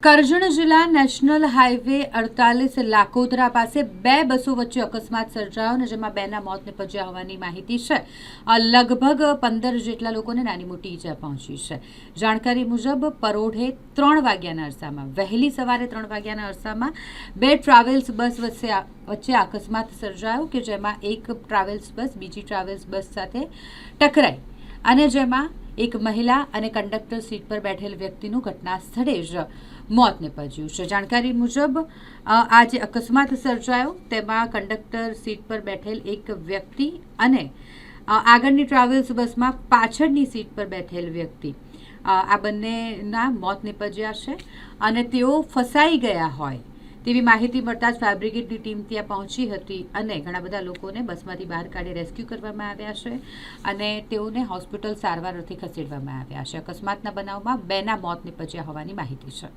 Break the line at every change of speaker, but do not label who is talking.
કરજણ જિલ્લા national highway 48 લાકોદરા પાસે બે બસો વચ્ચે અકસ્માત સર્જાયો અને જેમાં બેના મોત નિપજ્યા હોવાની માહિતી છે। લગભગ 15 જેટલા લોકોને નાની મોટી ઈજા પહોંચી છે। જાણકારી મુજબ પરોઢે 3 વાગ્યાના અરસામાં વહેલી સવારે 3 વાગ્યાના અરસામાં બે ટ્રાવેલ્સ બસ વચ્ચે અકસ્માત સર્જાયો કે જેમાં એક ટ્રાવેલ્સ બસ બીજી ટ્રાવેલ્સ બસ સાથે ટકરાઈ અને જેમાં એક મહિલા અને કંડક્ટર સીટ પર બેઠેલ વ્યક્તિનું ઘટના સ્થળે જ મોત નિપજ્યું છે। જાણકારી મુજબ આ જે અકસ્માત સર્જાયો તેમાં કંડક્ટર સીટ પર બેઠેલ એક વ્યક્તિ અને આગળની ટ્રાવેલ્સ બસમાં પાછળની સીટ પર બેઠેલ વ્યક્તિ આ બંનેના મોત નિપજ્યા છે અને તેઓ ફસાઈ ગયા હોય તેવી માહિતી મળતા જ ફાયર બ્રિગેડની ટીમ ત્યાં પહોંચી હતી અને ઘણા બધા લોકોને બસમાંથી બહાર કાઢી રેસ્ક્યુ કરવામાં આવ્યા છે અને તેઓને હોસ્પિટલ સારવાર અર્થે ખસેડવામાં આવ્યા છે। અકસ્માતના બનાવમાં બેના મોત નિપજ્યા હોવાની માહિતી છે।